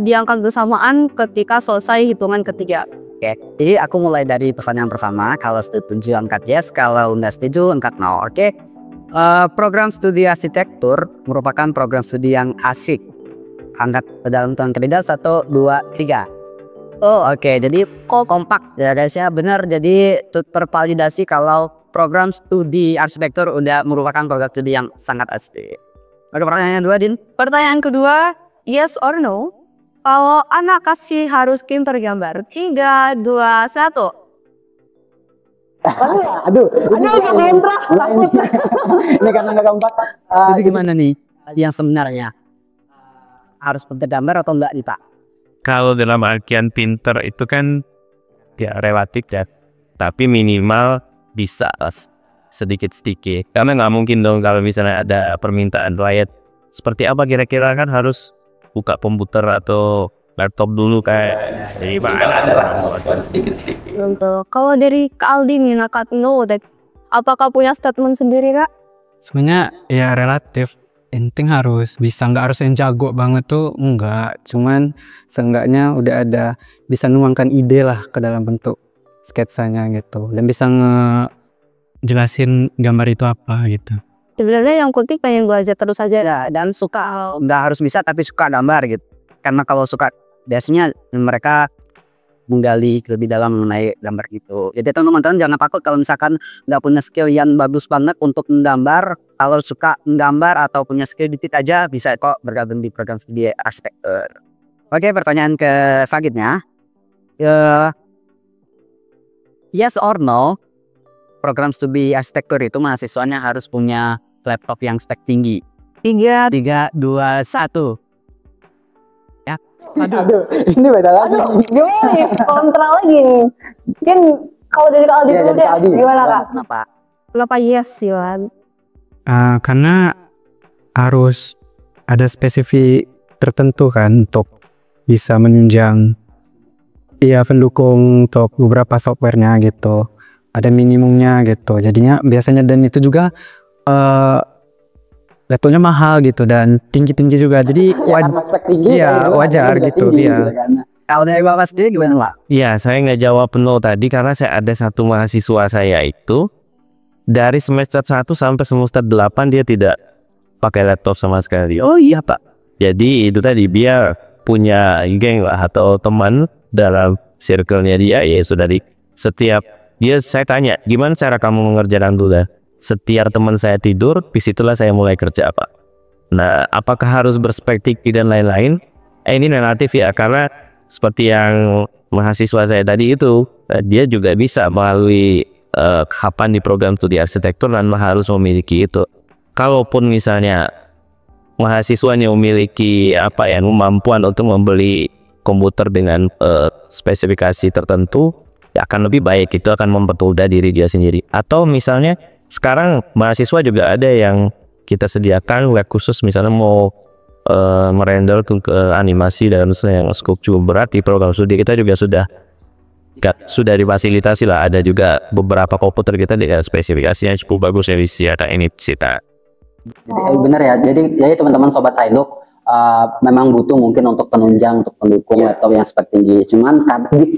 diangkat bersamaan ketika selesai hitungan ketiga. Oke, jadi aku mulai dari pertanyaan pertama. Kalau setuju angkat yes, kalau nggak setuju angkat no. Oke, program studi arsitektur merupakan program studi yang asik. Angkat dalam tahun ketiga 1, 2, 3. Oh oke, jadi kompak ya guys ya, benar. Jadi tervalidasi kalau program studi arsitektur udah merupakan program studi yang sangat asik. Oke, pertanyaan kedua, Din. Pertanyaan kedua, yes or no? Kalau anak kasih harus pintar gambar. 3, 2, 1. Aduh, kontrak. Ini karena nggak keempat. Itu gimana nih? Yang sebenarnya harus pintar gambar atau enggak nih Pak? Kalau dalam artian pinter itu kan ya relatif ya, tapi minimal bisa sedikit-sedikit. Karena nggak mungkin dong kalau misalnya ada permintaan klien seperti apa kira-kira, kan harus buka komputer atau laptop dulu kayak jadi sedikit-sedikit. Untuk kalau dari Kak Aldi nih, Kak No, apakah punya statement sendiri Kak? Sebenarnya ya relatif. Intinya harus bisa, nggak harus yang jago banget tuh enggak, cuman seenggaknya udah ada bisa nuangkan ide lah ke dalam bentuk sketsanya gitu, dan bisa ngejelasin gambar itu apa gitu. Sebenarnya yang penting pengen belajar terus aja ya, dan suka, nggak harus bisa tapi suka gambar gitu. Karena kalau suka biasanya mereka menggali lebih dalam mengenai gambar gitu. Jadi teman-teman jangan takut kalau misalkan nggak punya skill yang bagus banget untuk menggambar. Kalau suka menggambar atau punya skill dikit aja, bisa kok bergabung di program studi arsitektur. Oke, pertanyaan ke selanjutnya. Yes or no, program studi arsitektur itu mahasiswanya harus punya laptop yang spek tinggi. 3, 3, 2, 1. Aduh, ini beda lagi. Gimana nih? Kontra lagi nih. Mungkin kalau dari Kak Aldi dulu deh. Gimana Kak? Kenapa? Kenapa yes Yohan? Karena harus ada spesifik tertentu kan untuk bisa menunjang pendukung untuk beberapa softwarenya gitu. Ada minimumnya gitu. Jadinya biasanya, dan itu juga levelnya mahal gitu dan tinggi-tinggi juga. Jadi wajar gitu dia. Kalau dari Bapak sendiri gimana, Pak? Iya, saya nggak jawab no tadi karena saya ada satu mahasiswa saya itu dari semester 1 sampai semester 8 dia tidak pakai laptop sama sekali. Oh iya Pak. Jadi itu tadi dia punya geng lah atau teman dalam circle-nya dia, ya sudah di setiap dia saya tanya gimana cara kamu mengerjakan tugas. Setiap teman saya tidur, disitulah saya mulai kerja Pak. Nah, apakah harus berspektif dan lain-lain? Ini relatif ya, karena seperti yang mahasiswa saya tadi itu, dia juga bisa melalui kapan di program studi arsitektur dan harus memiliki itu. Kalaupun misalnya mahasiswanya memiliki kemampuan untuk membeli komputer dengan spesifikasi tertentu, ya akan lebih baik, itu akan mempermudah diri dia sendiri. Atau misalnya sekarang mahasiswa juga ada yang kita sediakan web khusus, misalnya mau merender untuk animasi dan yang skop cukup berat di program studi kita juga sudah difasilitasi lah. Ada juga beberapa komputer kita dengan spesifikasinya cukup bagus ya, ada ini Cita. Jadi benar ya. Jadi teman-teman sobat Hilux memang butuh mungkin untuk penunjang, untuk pendukung laptop yang spek tinggi. Cuman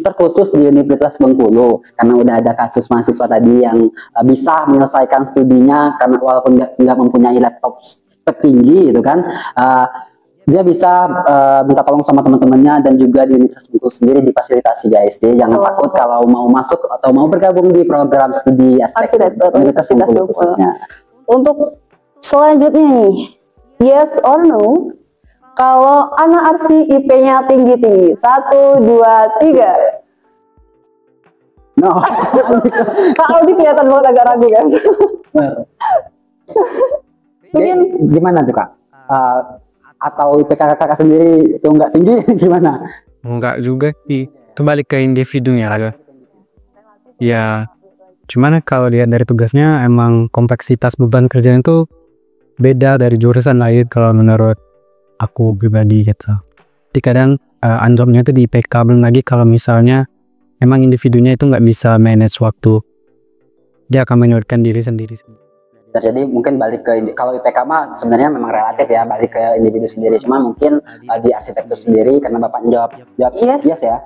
terkhusus di Universitas Bengkulu karena udah ada kasus mahasiswa tadi yang bisa menyelesaikan studinya karena walaupun nggak mempunyai laptop spek tinggi gitu kan, dia bisa minta tolong sama teman-temannya, dan juga di Universitas Bengkulu sendiri difasilitasi guys. Jadi jangan takut kalau mau masuk atau mau bergabung di program studi arsitektur Universitas Bengkulu khususnya. Untuk selanjutnya nih, yes or no, kalau anak arsi IP-nya tinggi-tinggi, 1, 2, 3. No. Kak Aldi kelihatan banget agak ragu guys. Mungkin gimana tuh Kak? Atau IPK kakak sendiri itu nggak tinggi gimana? Enggak juga sih, itu balik ke individunya lah. Ya, cuman kalau lihat dari tugasnya emang kompleksitas beban kerjaan itu beda dari jurusan lain kalau menurut aku pribadi gitu. Jadi kadang anjloknya itu di IPK, belum lagi kalau misalnya emang individunya itu nggak bisa manage waktu, dia akan menyulitkan diri sendiri. Jadi mungkin balik ke kalau IPK mah sebenarnya memang relatif ya, balik ke individu sendiri. Cuma mungkin di arsitektur sendiri karena Bapak jawab yes ya.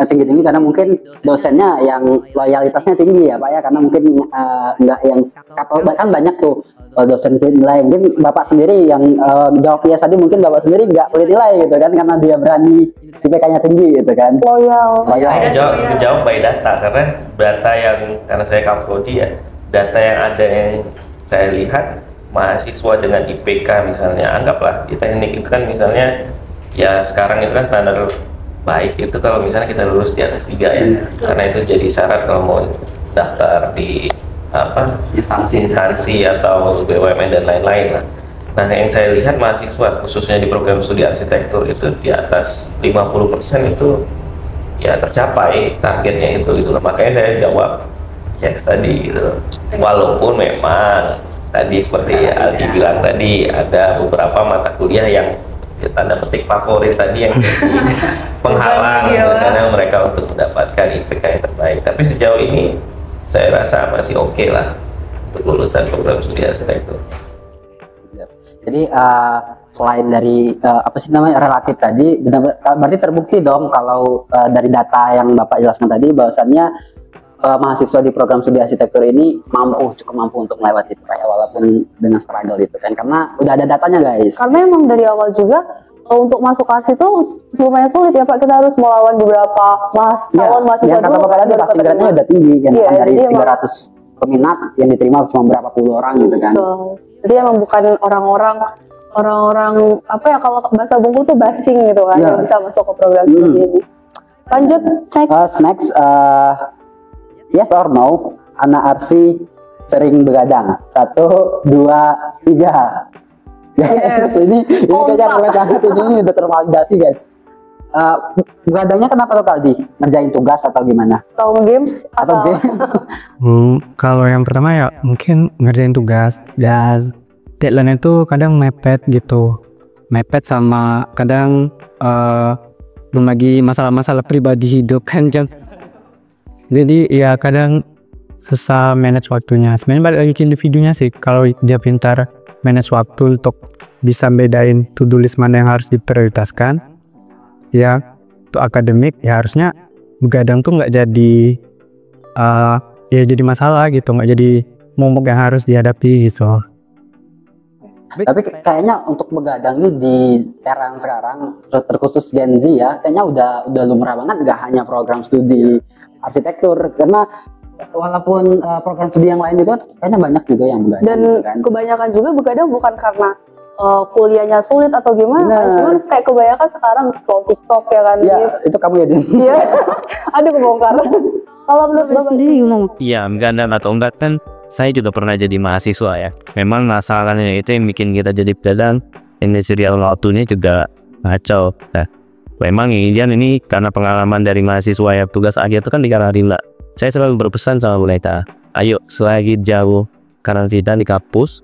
Tinggi-tinggi karena mungkin dosennya yang loyalitasnya tinggi ya Pak ya, karena mungkin nggak yang atau bahkan banyak tuh dosen pelit nilai. Mungkin Bapak sendiri yang jawab yes tadi, mungkin Bapak sendiri nggak pelit nilai gitu kan, karena dia berani IPK-nya tinggi gitu kan. loyal. Saya jawab by data, karena data yang karena saya kapoldi ya, data yang ada yang saya lihat mahasiswa dengan IPK misalnya, anggaplah di teknik itu kan misalnya ya sekarang itu kan standar baik itu kalau misalnya kita lulus di atas 3 ya, karena itu jadi syarat kalau mau daftar di instansi atau BUMN dan lain-lain lah. Nah, yang saya lihat mahasiswa khususnya di program studi arsitektur itu di atas 50% itu ya tercapai targetnya itu gitu. Makanya saya jawab yes tadi gitu. Walaupun memang tadi seperti Aldi bilang tadi ada beberapa mata kuliah yang ya, tanda petik favorit tadi yang jadi penghalang misalnya mereka untuk mendapatkan IPK yang terbaik. Tapi sejauh ini saya rasa masih oke lah untuk lulusan program studi arsitektur. Jadi selain dari apa sih namanya relatif tadi, berarti terbukti dong kalau dari data yang Bapak jelaskan tadi bahwasannya mahasiswa di program studi arsitektur ini cukup mampu untuk melewati itu kayak walaupun dengan struggle itu kan, karena udah ada datanya guys. Karena emang dari awal juga untuk masuk kelas itu lumayan sulit ya Pak, kita harus melawan beberapa calon mahasiswa yang kata Bapak tadi passing grade-nya udah tinggi kan, dari 300 peminat yang diterima cuma berapa puluh orang gitu kan. Jadi emang bukan orang-orang apa ya, kalau bahasa Bengkulu tuh basing gitu kan yang bisa masuk ke program ini. Lanjut next. Yes or no, anak arsi sering begadang? 1, 2, 3. Yes. ini kayaknya mulai banget ini udah tervalidasi guys. Begadangnya kenapa tuh Kaldi? Ngerjain tugas atau gimana? Atau games? Atau game? Kalau yang pertama ya mungkin ngerjain tugas, dan deadline itu kadang mepet sama kadang membagi masalah-masalah pribadi hidup kan. Jadi ya kadang susah manage waktunya. Sebenarnya balik lagi ke individunya sih, kalau dia pintar manage waktu untuk bisa bedain to-do list mana yang harus diprioritaskan ya untuk akademik, ya harusnya begadang tuh nggak jadi ya jadi masalah gitu, nggak jadi momok yang harus dihadapi gitu. Tapi kayaknya untuk begadang ini di era yang sekarang, terkhusus Gen Z ya, kayaknya udah lumrah banget, nggak hanya program studi arsitektur, karena walaupun program studi yang lain juga kayaknya banyak juga yang begadang. Dan kan? kebanyakan juga begadang bukan karena kuliahnya sulit atau gimana, cuman kayak kebanyakan sekarang scroll TikTok ya kan. Ya, itu kamu ya, Din. Iya. Aduh, kebongkar. Kalau menurut Bapak sendiri gimana? Iya, begadang atau enggak kan saya juga pernah jadi mahasiswa ya. Memang masalahnya itu yang bikin kita jadi begadang, serial waktunya juga ngaco. Nah, memang ini karena pengalaman dari mahasiswa ya, tugas akhir itu kan di karantina. Saya selalu berpesan sama mereka, ayo selagi jauh karantina di kampus,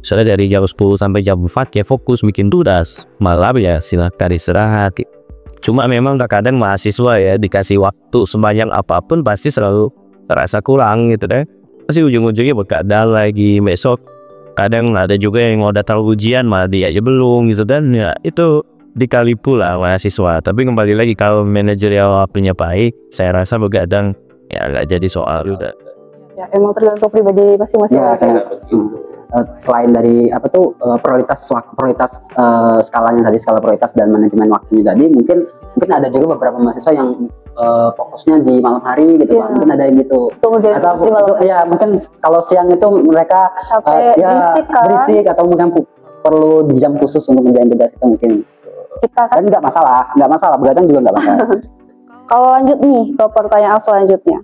soalnya dari jam 10 sampai jam 4 ya fokus bikin tugas, malam ya silakan istirahat. Cuma memang kadang mahasiswa ya dikasih waktu sebanyak apapun pasti selalu terasa kurang gitu deh. Pasti ujung-ujungnya begadang lagi besok. Kadang ada juga yang udah tahu ujian malah dia aja belum gitu, dan ya itu dikali pula mahasiswa. Tapi kembali lagi kalau manajerial waktunya baik, saya rasa begadang ya nggak jadi soal udah. ya emang tergantung pribadi masing-masing. Ya, selain dari prioritas skalanya tadi, skala prioritas dan manajemen waktunya tadi, mungkin ada juga beberapa mahasiswa yang fokusnya di malam hari gitu, Pak. Mungkin ada yang gitu. Atau ya mungkin kalau siang itu mereka capek, berisik atau mungkin perlu di jam khusus untuk mengerjain tugas itu mungkin. Kita kan nggak masalah, begadang juga nggak masalah. Kalau lanjut nih ke pertanyaan selanjutnya.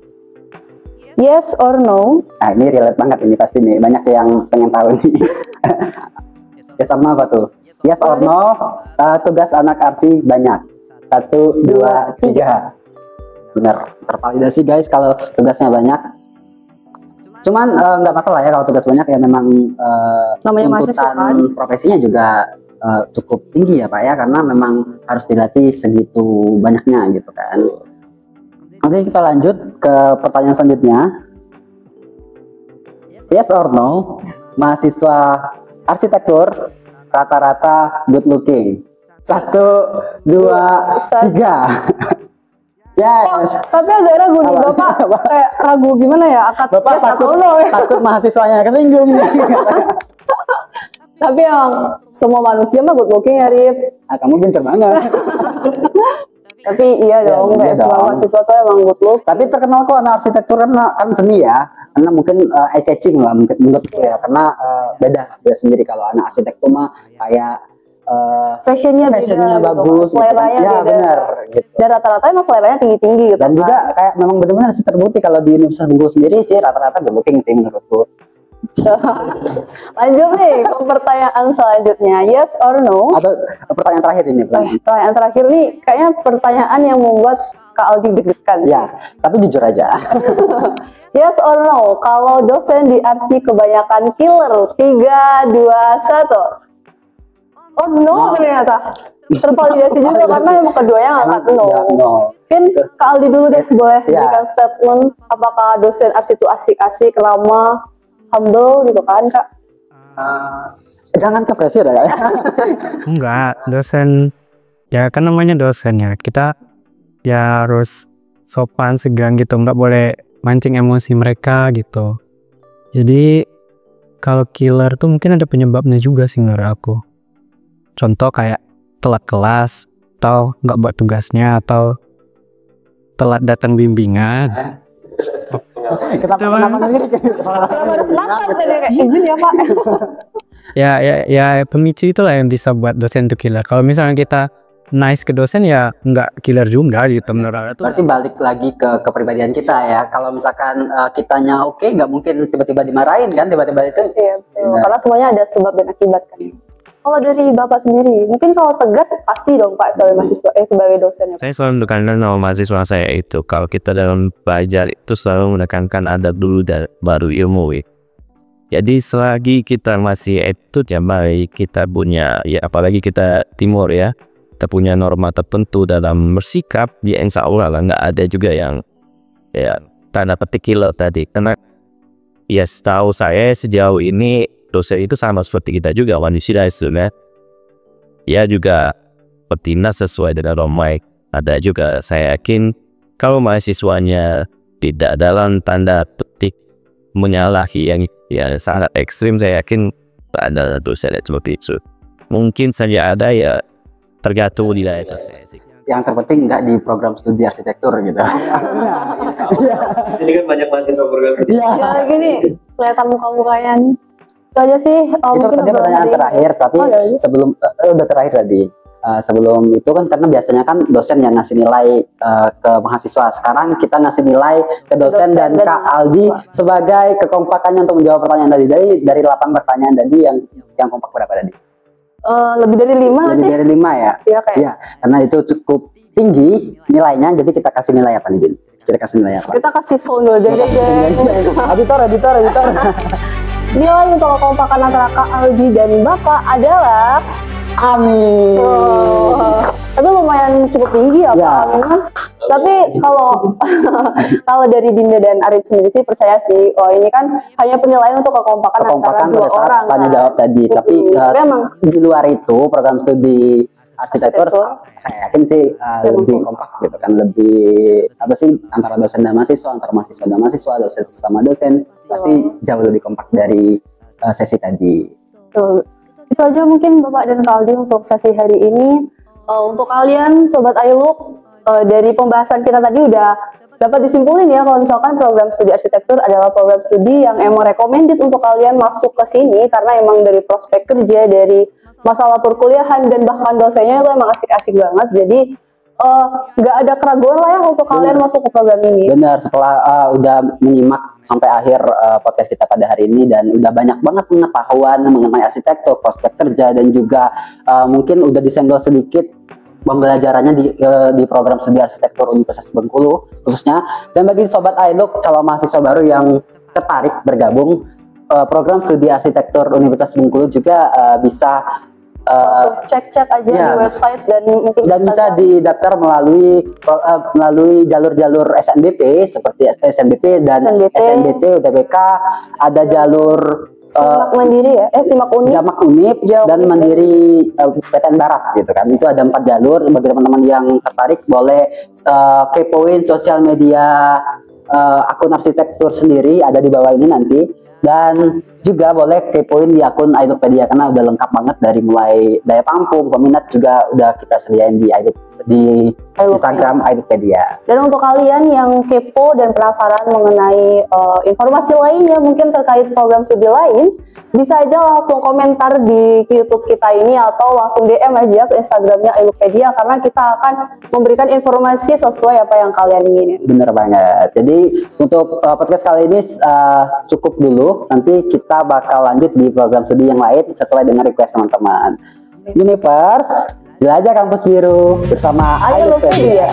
Yes or no? Nah, ini relate banget ini pasti nih, banyak yang pengen tahu nih. Yes or no apa tuh? Yes or no, tugas anak arsi banyak. 1, 2, 3. Benar, tervalidasi guys kalau tugasnya banyak. Cuman nggak masalah ya kalau tugas banyak ya, memang namanya mahasiswa kan. Profesinya juga cukup tinggi ya Pak ya, karena memang harus dilatih segitu banyaknya gitu kan. Oke, kita lanjut ke pertanyaan selanjutnya. Yes or no, mahasiswa arsitektur rata-rata good looking? 1, 2, 3. Yes. Tapi agak ragu nih Bapak, kayak ragu gimana ya, akad Bapak yes atau no ya? takut mahasiswanya kesinggung. Tapi yang semua manusia mah good looking ya, Rip. Nah, kamu pintar banget. Tapi iya dong, kayak semua mahasiswa tuh emang good look. Tapi terkenal kok anak arsitektur kan seni ya, karena mungkin eye catching lah mungkin menurutku ya, karena beda sendiri. Kalau anak arsitektur mah kayak fashionnya bagus, seleranya gitu kan. Ya beda. benar gitu. Dan rata-rata emang seleranya tinggi-tinggi gitu. Dan juga kayak memang benar-benar sih terbukti kalau di Universitas Bengkulu sendiri sih rata-rata good looking sih menurutku. Lanjut nih ke pertanyaan selanjutnya, yes or no? Atau pertanyaan terakhir ini. Pertanyaan terakhir nih kayaknya pertanyaan yang membuat Kak Aldi deg-degan. Ya, tapi jujur aja. Yes or no, kalau dosen di arsi kebanyakan killer? 3, 2, 1. Oh no, ternyata tervalidasi juga karena emang keduanya ngangkat no. Mungkin Kak Aldi dulu deh, boleh berikan statement apakah dosen arsi itu asik-asik, ramah, humble gitu kan Kak? Jangan ke pressure ya. Enggak, dosen ya kan namanya dosen ya, kita ya harus sopan segan gitu, nggak boleh mancing emosi mereka gitu. Jadi kalau killer tuh mungkin ada penyebabnya juga sih menurut aku. Contoh kayak telat kelas, atau nggak buat tugasnya, atau telat datang bimbingan. Kenapa ngelirik? Baru semangat tadi kayak izin ya Pak. Ya pemicu itulah yang bisa buat dosen itu killer. Kalau misalnya kita nice ke dosen ya nggak killer juga gitu menurut aku. Berarti balik lagi ke kepribadian kita ya. Kalau misalkan kitanya oke, nggak mungkin tiba-tiba dimarahin kan, tiba-tiba itu. Iya, karena semuanya ada sebab dan akibat kan. Kalau dari Bapak sendiri, mungkin kalau tegas pasti dong Pak sebagai mahasiswa, sebagai dosen ya. Saya selalu menekankan sama mahasiswa saya itu, kalau kita dalam belajar itu selalu menekankan adab dulu dan baru ilmu. Jadi selagi kita masih attitude yang baik, kita punya ya apalagi kita timur ya, kita punya norma tertentu dalam bersikap, ya insya Allah lah nggak ada juga yang ya tanda petik killer tadi. Karena ya setahu saya sejauh ini dosen itu sama seperti kita juga manusia sebenarnya. Ya juga bertindak sesuai dengan norma. Ada juga saya yakin kalau mahasiswanya tidak dalam tanda petik menyalahi yang sangat ekstrim, saya yakin ada dosen seperti itu. Mungkin saja ada ya tergantung nilai dosen. Yang terpenting nggak di program studi arsitektur gitu. Di sini kan banyak mahasiswa program studi. Ya gini, kelihatan muka-mukanya nih. Itu aja sih. Itu tadi pertanyaan terakhir, tapi sebelum udah terakhir tadi. Sebelum itu kan karena biasanya kan dosen yang ngasih nilai ke mahasiswa. Sekarang kita ngasih nilai ke dosen dan Kak Aldi sebagai kekompakannya untuk menjawab pertanyaan tadi. Dari 8 pertanyaan tadi yang kompak berapa tadi? Lebih dari 5 sih. Lebih dari 5 ya? Iya kayak. Iya, karena itu cukup tinggi nilainya, jadi kita kasih nilai apa nih, Din? Kita kasih nilai apa? Kita kasih sono aja deh. Editor. Nilai untuk kekompakan antara Kak Aldi dan Bapak adalah Amin. Tapi lumayan cukup tinggi ya, Pak Amin. Tapi kalau dari Dinda dan Arit sendiri sih percaya sih, ini kan hanya penilaian untuk kekompakan antara dua orang. Tanya jawab tadi, tapi memang di luar itu program studi arsitektur saya yakin sih lebih kompak gitu kan, lebih apa sih antara dosen dan mahasiswa, antara mahasiswa dan mahasiswa, dosen sama dosen pasti jauh lebih kompak dari sesi tadi. Betul. Itu aja mungkin Bapak dan Kak Aldi untuk sesi hari ini. Untuk kalian Sobat iLook, dari pembahasan kita tadi udah dapat disimpulin ya kalau misalkan program studi arsitektur adalah program studi yang emang recommended untuk kalian masuk ke sini, karena emang dari prospek kerja, dari masalah perkuliahan, dan bahkan dosennya itu emang asik-asik banget. Jadi nggak ada keraguan lah ya untuk kalian masuk ke program ini. Benar, setelah udah menyimak sampai akhir podcast kita pada hari ini dan udah banyak banget pengetahuan mengenai arsitektur, prospek kerja, dan juga mungkin udah disenggol sedikit pembelajarannya di program studi arsitektur Universitas Bengkulu khususnya. Dan bagi Sobat iLook, calon mahasiswa baru yang tertarik bergabung program studi arsitektur Universitas Bengkulu juga bisa cek-cek aja di website dan mungkin bisa didaftar melalui jalur-jalur SNBP seperti SNBP dan SNBT, UTBK, ada jalur Simak Mandiri ya, Simak Unip, Jamak Unip dan Mandiri PTN Barat gitu kan. Itu ada 4 jalur. Bagi teman-teman yang tertarik boleh kepoin sosial media akun arsitektur sendiri, ada di bawah ini nanti. Dan juga boleh kepoin di akun iLookpedia karena udah lengkap banget, dari mulai daya tampung, peminat juga udah kita sediain di Instagram iLookpedia. Dan untuk kalian yang kepo dan penasaran mengenai informasi lainnya mungkin terkait program studi lain, bisa aja langsung komentar di YouTube kita ini atau langsung DM aja ke Instagramnya iLookpedia, karena kita akan memberikan informasi sesuai apa yang kalian inginin. Bener banget. Jadi untuk podcast kali ini cukup dulu. Nanti kita bakal lanjut di program studi yang lain sesuai dengan request teman-teman. Universe, jelajah kampus biru bersama iLookpedia.